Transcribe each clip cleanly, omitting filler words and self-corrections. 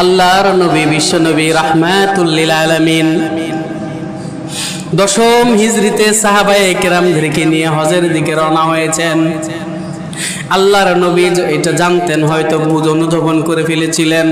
আল্লাহর নবী বিশ্ব নবী রাহমাতুল লিল আলামিন দশম হিজরিতে সাহাবায়ে কেরামদেরকে নিয়ে হজের দিকে রওনা হয়েছেন। আল্লাহর নবী এটা জানতেন, হয়তো বুঝ অনুধাবন করে ফেলেছিলেন,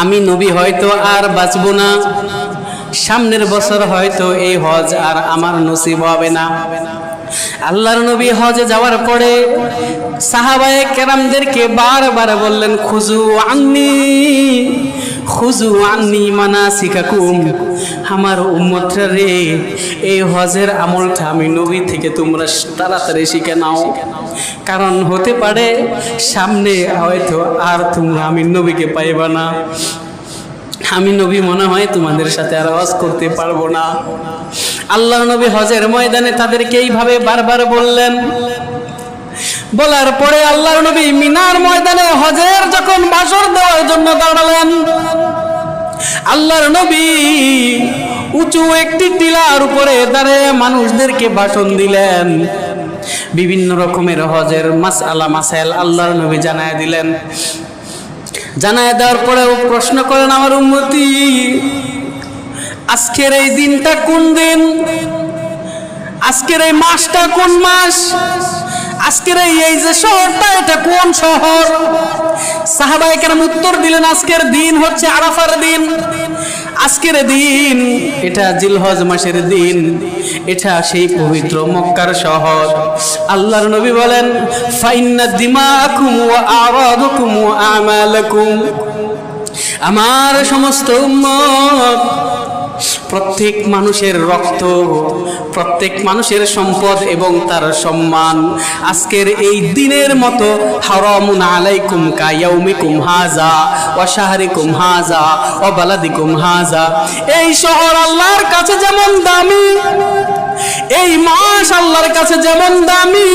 আমি নবী হয়তো আর বাঁচব না, সামনের বছর হয়তো এই হজ আর আমার নসিব হবে না। আল্লাহর নবী হজে যাওয়ার পরে সাহাবায়ে কেরামদেরকে বারবার বললেন, খুজু আন্নি মানাসিকাকুম, আমার উম্মতরা রে, এই হজের আমলটা আমি নবী থেকে তোমরা তাড়াতাড়ি শিখে নাও, কারণ হতে পারে সামনে হয়তো আর তোমরা আমি নবীকে পাইবা না, আমি নবী মনে হয় তোমাদের সাথে আর হজ করতে পারবো না। আল্লাহ নবী হজের ময়দানে তাদেরকে এইভাবে বারবার বললেন। বলার পরে আল্লাহর নবী মিনার ময়দানে হজের যখন বাসর দেওয়ার জন্য দাঁড়ালেন, আল্লাহর নবী উঁচু একটি টিলার উপরে দাঁড়িয়ে মানুষদেরকে ভাষণ দিলেন। বিভিন্ন রকমের হজের মাসআলা মাসাইল আল্লাহর নবী জানায় দিলেন। জানায় দেওয়ার পরেও প্রশ্ন করেন, আমার উম্মতি, আজকের এই দিনটা কোন দিন, আজকের এই মাসটা কোন মাস, আজকের এই যে শহরটা এটা কোন শহর? সাহাবায়ে কেরাম উত্তর দিলেন, আজকের দিন হচ্ছে আরাফার দিন, আজকের দিন এটা জিলহজ মাসের দিন, এটা সেই পবিত্র মক্কার শহর। আল্লাহর নবী বলেন, ফাইন্না দিমাকুম ওয়া আরাদুকুম ওয়া আমালাকুম, আমার সমস্ত উম্মত, প্রত্যেক মানুষের রক্ত, প্রত্যেক মানুষের সম্পদ এবং তার সম্মান আজকের এই দিনের মতো হারামুন আলাইকুম কায়াউমিকুম হাজা ওয়া শাহরিকুম হাজা ওয়া বালাদিকুম হাজা। এই শহর আল্লাহর কাছে যেমন দামি, এই মাস আল্লাহর কাছে যেমন দামি,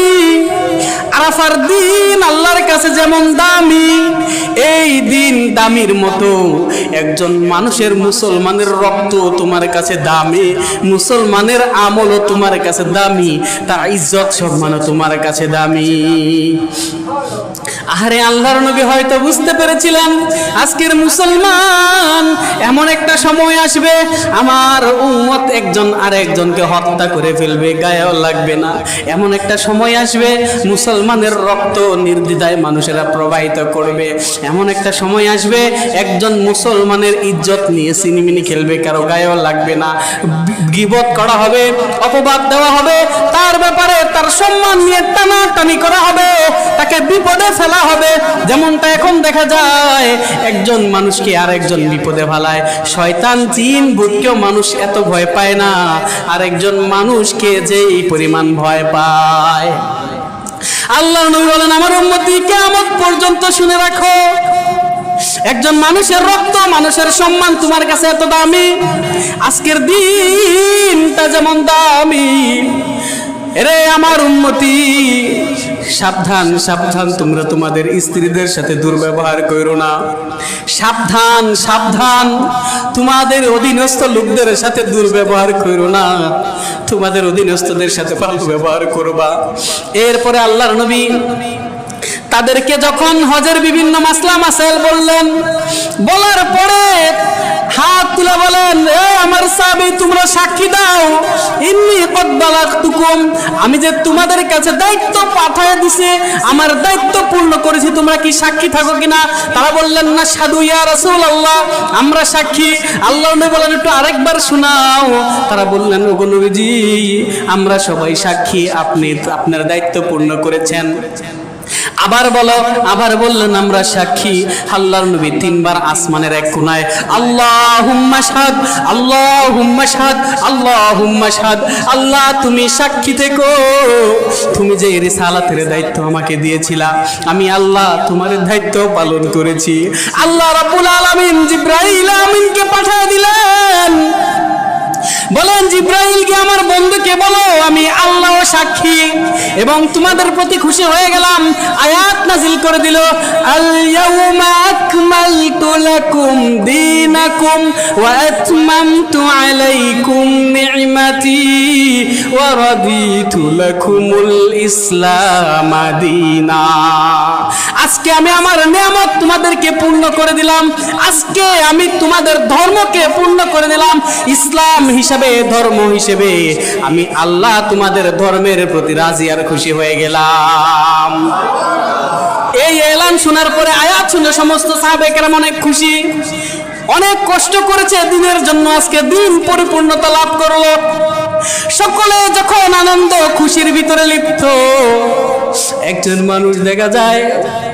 আরাফার দিন আল্লাহর কাছে যেমন দামি, এই দিন দামির মতো একজন মানুষের মুসলমানের রক্ত তোমার কাছে দামি, মুসলমানের আমলও তোমার কাছে দামি, তার ইজ্জত সম্মানও তোমার কাছে দামি। আরে আল্লাহর নবী হয়তো বুঝতে পেরেছিলেন আজকের মুসলমান এমন একটা সময় আসবে আমার উম্মত একজন আরেকজনকে হত্যা করে ফেলবে, গায়েও লাগবে না। এমন একটা সময় আসবে মুসলমানের রক্ত নির্দ্বিধায় মানুষেরা প্রবাহিত করবে। এমন একটা সময় আসবে একজন মুসলমানের ইজ্জত নিয়ে সিনিমিনি খেলবে, কারো গায়েও লাগবে না। গীবত করা হবে, অপবাদ দেওয়া হবে, তার ব্যাপারে তার সম্মান নিয়ে টানাটানি করা হবে, তাকে বিপদে ফেলা হবে। যেমনটা এখন দেখা যায় একজন মানুষকে আর একজন বিপদে ফেলায়। শয়তান জিন ভূতকেও মানুষ এত ভয় পায় না, আর একজন মানুষকে যে এই পরিমাণ ভয় পায়। আল্লাহ নবী বলেন, আমার উম্মতি কিয়ামত পর্যন্ত শুনে রাখো, একজন মানুষের রক্ত, মানুষের সম্মান তোমার কাছে এত দামি, আজকের দিনটা যেমন দামি। এরে আমার উম্মতি, সাবধান সাবধান, তোমরা তোমাদের স্ত্রীদের সাথে দুর্ব্যবহার করো না। সাবধান সাবধান, তোমাদের অধীনস্থ লোকদের সাথে দুর্ব্যবহার করো না, তোমাদের অধীনস্থদের সাথে ভালো ব্যবহার করবা। এরপরে আল্লাহর নবী তাদেরকে যখন হজের বিভিন্ন মাসলা মাসাইল বললেন, বলার পরে হাত তুলে বলেন, এ আমার সাহাবী, তোমরা সাক্ষী দাও, ইন্নী কদ বালাগতুকুম, আমি যে তোমাদের কাছে দায়িত্ব পাঠিয়ে দিছি, আমার দায়িত্ব পূর্ণ করেছি, তোমরা কি সাক্ষী থাকো কিনা? তারা বললেন, না সাধু ইয়া রাসূলুল্লাহ, আমরা সাক্ষী। আল্লাহ নবী বলেন, একটু আরেকবার শোনাও। তারা বললেন, ওগো নবীজি, আমরা সবাই সাক্ষী, আপনি আপনার দায়িত্ব পূর্ণ করেছেন। আবার বলো, আবার বললেন, আমরা সাক্ষী। আল্লাহর নবী তিনবার আসমানের এক কোণায় আল্লাহুম্মা শাহাদ, আল্লাহুম্মা শাহাদ, আল্লাহুম্মা শাহাদ, আল্লাহ তুমি সাক্ষী থেকো, তুমি যে রিসালাতের দায়িত্ব আমাকে দিয়েছিলা, আমি আল্লাহ তোমার দায়িত্ব পালন করেছি। আল্লাহ রাব্বুল আলামিন জিবরাইল আমিনকে পাঠিয়ে দিলেন, বলেন, জিবরাইলকে আমার বন্ধুকে বলো আমি আল্লাহ সাক্ষী এবং তোমাদের প্রতি খুশি হয়ে গেলাম। আয়াত নাজিল করে দিল, আল ইয়াউমা আকমালতু লাকুম দীনাকুম ওয়া আতমামতু আলাইকুম নি'মাতি ওয়া রাদিতু লাকুমুল ইসলাম দীনা। আজকে আমি আমার নিয়ামত তোমাদেরকে পূর্ণ করে দিলাম, আজকে আমি তোমাদের ধর্মকে পূর্ণ করে দিলাম, ইসলাম হিসাবে, ধর্ম হিসেবে আমি আল্লাহ তোমাদের ধর্মের প্রতি রাজি আর খুশি হয়ে গেলাম। এই এলান শোনার পরে, আয়াত শুনে সমস্ত সাহাবায়ে কেরাম অনেক খুশি, অনেক কষ্ট করেছে দিনের জন্য, আজকে দিন পরিপূর্ণতা লাভ করলো। সকলে যখন আনন্দ খুশির ভিতরে লিপ্ত, একজন মানুষ দেখা যায়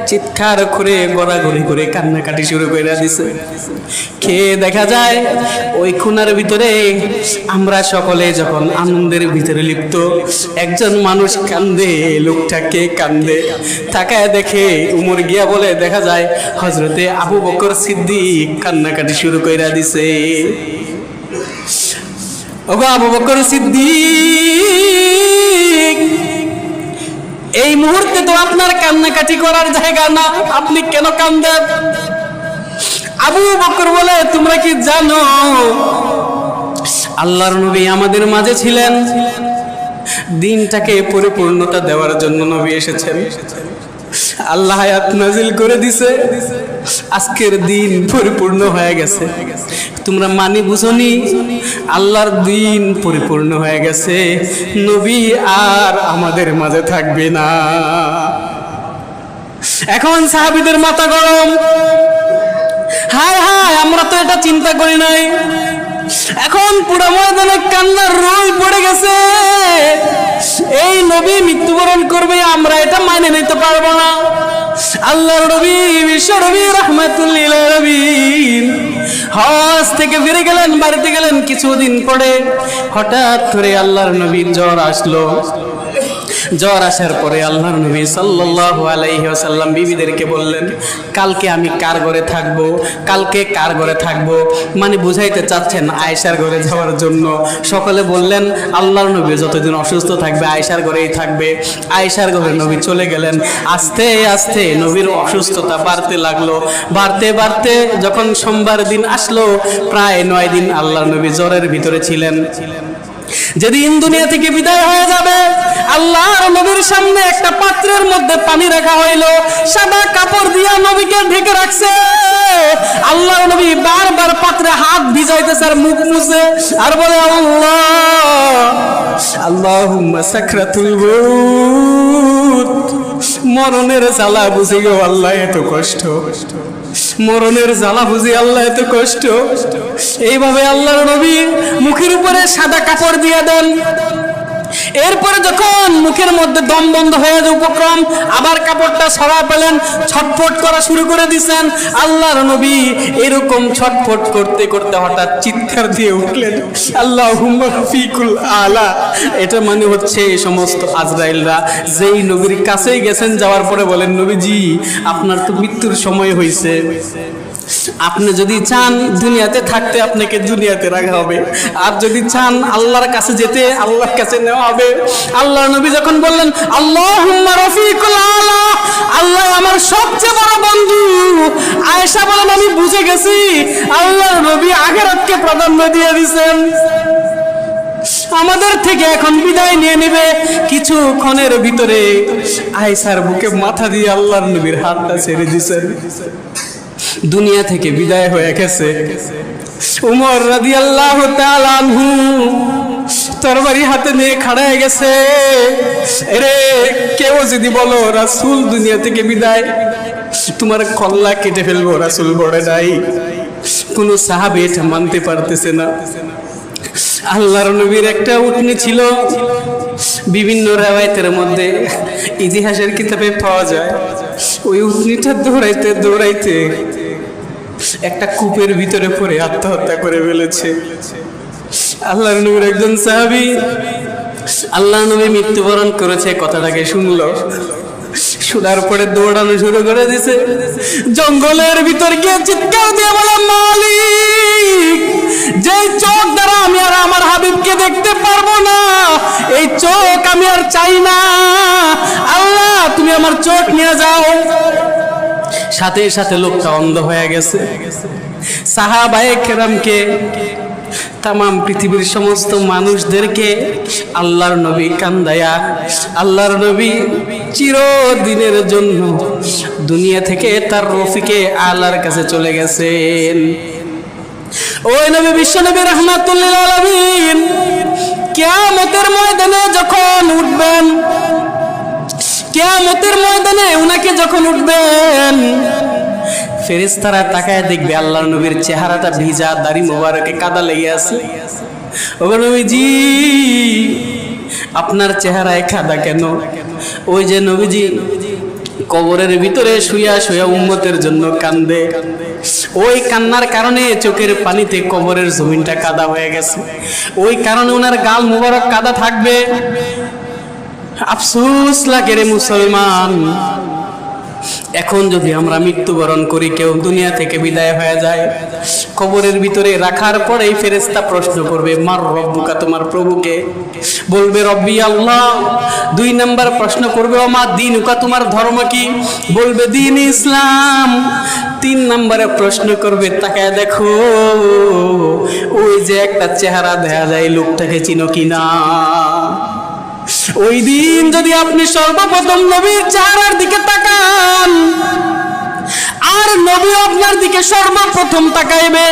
চিৎকার করে গড়াগড়ি করে কান্নাকাটি শুরু করে দিছে। খেয়ে দেখা যায় ওই খুনার ভিতরে আমরা সকলে যখন আনন্দের ভিতরে লিপ্ত, একজন মানুষ কান্দে, লোকটাকে কান্দে তাকায় দেখে উমর গিয়া বলে, দেখা যায় হযরতে আবু বকর সিদ্দিক কান্নাকাটি শুরু করে দিছে। ওগো আবু বকর সিদ্দিক, এই মুহূর্তে তো আপনার কান্নাকাটি করার জায়গা না, আপনি কেন কান্দেন? আবু বকর বলে, তোমরা কি জানো আল্লাহর নবী আমাদের মাঝে ছিলেন, দিনটাকে পরিপূর্ণতা দেওয়ার জন্য নবী এসেছেন, আল্লাহ আয়াত নাজিল করে দিছে, আজকের দিন পরিপূর্ণ হয়ে গেছে। তোমরা মানি বুঝনি, আল্লাহর দিন পরিপূর্ণ হয়ে গেছে, নবী আর আমাদের মাঝে থাকবে না। এখন সাহাবীদের মাথা গরম, হায় হায় আমরা তো এটা চিন্তা করি নাই, এখন পুরো ময়দানে কান্নার রোল পড়ে গেছে, এই নবী মৃত্যুবরণ করবে, আমরা এটা মানে নিতে পারবো না। আল্লাহর নবী বিশ্ব নবী রাহমাতুল লিল আলামিন হজ থেকে ফিরে গেলেন, বাড়িতে গেলেন, কিছুদিন পরে হঠাৎ করে আল্লাহর নবীর জ্বর আসলো। জ্বর আসার পরে আল্লাহর নবী সাল্লাল্লাহু আলাইহি ওয়াসাল্লাম বিবিদেরকে বললেন, কালকে আমি কার ঘরে থাকবো, কালকে কার ঘরে থাকবো, মানে বুঝাইতে চাচ্ছেন আয়েশার ঘরে যাওয়ার জন্য। সকলে বললেন আল্লাহর নবী যতদিন অসুস্থ থাকবে আয়েশার ঘরেই থাকবে। আয়েশার ঘরে নবী চলে গেলেন। আস্তে আস্তে নবীর অসুস্থতা বাড়তে লাগলো, বাড়তে বাড়তে যখন সোমবার দিন আসলো, প্রায় 9 দিন আল্লাহর নবী জ্বরের ভিতরে ছিলেন। যেদিন দুনিয়া থেকে বিদায় হয়ে যাবে, আল্লাহর নবীর সামনে একটা পাত্রের মধ্যে পানি রাখা হইল, সাদা কাপড় দিয়া নবীকে ঢেকে রাখছে। আল্লাহর নবী বারবার পাত্রে হাত ভিজাইতেছে আর মুখ মুছে আর বলে, আল্লাহ আল্লাহুম্মা সাকরাতুল মউত, মরণের জ্বালা বুঝি গো আল্লাহ, এত কষ্ট, মরণের জ্বালা বুঝি আল্লাহ, এত কষ্ট। এইভাবে আল্লাহর নবী মুখের উপরে সাদা কাপড় দিয়ে দেন। এরপরে যখন মুখের মধ্যে দম বন্ধ হয়ে যায় উপক্রম, আবার কাপড়টা সরা পেলেন, ছটফট করা শুরু করে দিয়েছেন। আল্লাহর নবী এরকম ছটফট করতে করতে হঠাৎ চিৎকার দিয়ে উঠলেন, আল্লাহুম্মা ফিকুল আলা। এটা মানে হচ্ছে এই সমস্ত আজরাইলরা যেই নবীর কাছেই গেছেন, যাওয়ার পরে বলেন, নবীজি আপনার তো মৃত্যুর সময় হয়েছে, আপনি যদি চান দুনিয়াতে থাকতে আপনাকে দুনিয়াতে রাখা হবে, আর যদি চান আল্লাহর কাছে যেতে আল্লাহর কাছে নেওয়া হবে। আল্লাহর নবী যখন বললেন আল্লাহুম্মা রফিকুল আলা, আল্লাহ আমার সবচেয়ে বড় বন্ধু, আয়েশা বলেন আমি বুঝে গেছি আল্লাহর নবী আখিরাতকে প্রাধান্য দিয়ে দিয়েছেন, আমাদের থেকে এখন বিদায় নিয়ে নেবে। কিছুক্ষণের ভিতরে আয়েশার বুকে মাথা দিয়ে আল্লাহর নবীর হাতটা ছেড়ে দিয়েছেন, দুনিয়া থেকে বিদায় হয়ে গেছে। উমর রাদিয়াল্লাহু তাআলা আনহু তরবারি হাতে নিয়ে খাড়া হয়ে গেছে, আরে কেউ যদি বলো রাসূল দুনিয়া থেকে বিদায়, তোমার কল্লা কেটে ফেলবো, রাসূল বলে নাই। কোন সাহাবী এটা মানতে পারতেছে না। আল্লাহর নবীর একটা উটনি ছিল, বিভিন্ন রিওয়ায়াতের মধ্যে ইতিহাসের কিতাবে পাওয়া যায়, ওই উটনিটা দৌড়াইতে দৌড়াইতে একটা কূপের ভিতরে পড়ে আত্মহত্যা করে ফেলেছে। আল্লাহর নবীর একজন সাহাবী, আল্লাহর নবী মৃত্যুবরণ করেছে কথাটাকে শুনলো, শোনার পরে দৌড়ানো শুরু করে দিছে, জঙ্গলের ভিতর গিয়ে চিৎকার দিয়ে বলে, মালিক যে চোখ দ্বারা আমি আর আমার হাবিবকে দেখতে পারবো না, এই চোখ আমি আর চাই না, আল্লাহ তুমি আমার চোখ নিয়ে যাও। সাথে সাথে লোকটা অন্ধ হয়ে গেছে। সাহাবায়ে কেরামকে, তাম পৃথিবীর সমস্ত মানুষদেরকে আল্লাহর নবী কান্দায়া, আল্লাহর নবী চিরদিনের জন্য দুনিয়া থেকে তার রফিকে আল্লাহর কাছে চলে গেছেন। ওই নবী বিশ্বনবী রাহমাতুল লিল আলামিন কিয়ামতের ময়দানে যখন উঠবেন, কিয়ামতের ময়দানে উনাকে যখন উঠবেন, ফেরেশতারা তাকায় দেখবে আল্লাহর নবীর চেহারাটা ভিজা, দাড়ি মোবারকে কাদা লেগে আছে। ও নবীজি, আপনার চেহারায় কাদা কেন? ওই যে নবীজি কবরের ভিতরে শুয়া শুয়া উম্মতের জন্য কান্দে, ওই কান্নার কারণে চোখের পানিতে কবরের জমিনটা কাদা হয়ে গেছে, ওই কারণে ওনার গাল মোবারক কাদা থাকবে। আফসোস লাগে রে মুসলমান, এখন যদি আমরা মৃত্যুবরণ করি, কেউ দুনিয়া থেকে বিদায় হয়ে যায়, কবরের ভিতরে রাখার পরে ফেরেশতা প্রশ্ন করবে, মার রব্বুকা, তোমার প্রভুকে? বলবে রব্বি আল্লাহ। 2 নাম্বার প্রশ্ন করবে, ও মা দীনুকা, তোমার ধর্ম কি? বলবে দিন ইসলাম। 3 নাম্বারে প্রশ্ন করবে, তাকায় দেখো ওই যে একটা চেহারা দেখা যায়, লোকটাকে চিনো কিনা? ওই দিন যদি আপনি সর্বপ্রথম নবীর চেহারার দিকে তাকান, আর নবী আপনার দিকে সর্বপ্রথম তাকাইবে,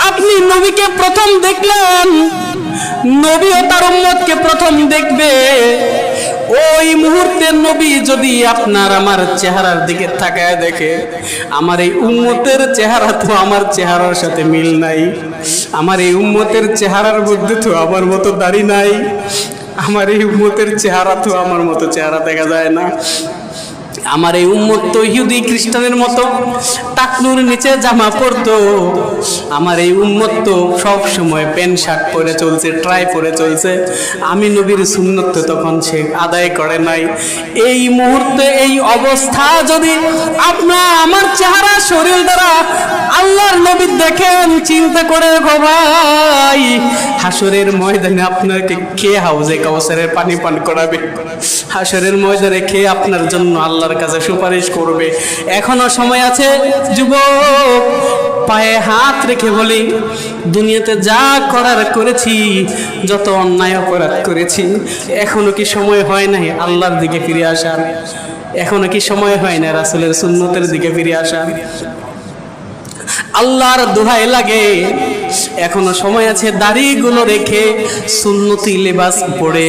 আপনি নবীকে প্রথম দেখলেন, নবীও তার উম্মতকে প্রথম দেখবে। ওই মুহূর্তে নবী যদি আপনার আমার চেহারার দিকে তাকায় দেখে, আমার এই উম্মতের চেহারা তো আমার চেহারার সাথে মিল নাই, আমার এই উম্মতের চেহারার মধ্যে তো আমার মতো দাড়ি নাই, আমার এই উম্মতের চেহারা তো আমার মতো চেহারা দেখা যায় না, আমার এই উম্মত তো ইহুদি খ্রিস্টানের মতো টাকনুর নিচে জামা পরতো, আমার এই উম্মত তো সব সময় প্যান্ট শার্ট পরে চলছে, ট্রাই পরে চলছে, আমি নবীর সুন্নত তো তখন সে আদায় করে নাই। এই মুহূর্তে এই অবস্থা যদি আপনার আমার চেহারা শরীর দ্বারা আল্লাহর নবী দেখেন, চিন্তা করে গো ভাই, হাসরের ময়দানে আপনাকে কে হাউজে কাউসারের পানি পান করাবে? হাসরের ময়দানে কে আপনার জন্য আল্লাহর কাছে সুপারিশ করবে? এখনো সময় আছে যুবক, পায়ে হাত রেখে বলি, দুনিয়াতে যা করার করেছি, যত অন্যায় অপরাধ করেছি, এখনো কি সময় হয় নাই আল্লাহর দিকে ফিরে আসার? এখনো কি সময় হয় না রাসূলের সুন্নতের দিকে ফিরে আসার? আল্লাহর দোহাই লাগে, এখনো সময় আছে দাড়িগুলো রেখে সুন্নতি লেবাস পরে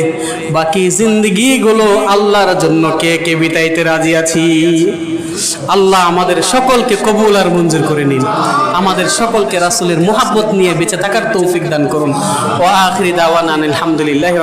বাকি জিন্দেগি গুলো আল্লাহর জন্য কে কে বিতাইতে রাজি আছি। আল্লাহ আমাদের সকলকে কবুল আর মঞ্জুর করে নিন, আমাদের সকলকে রাসূলের মুহাব্বত নিয়ে বেঁচে থাকার তৌফিক দান করুন। ওয়া আখিরি দাওয়ানা আলহামদুলিল্লাহি।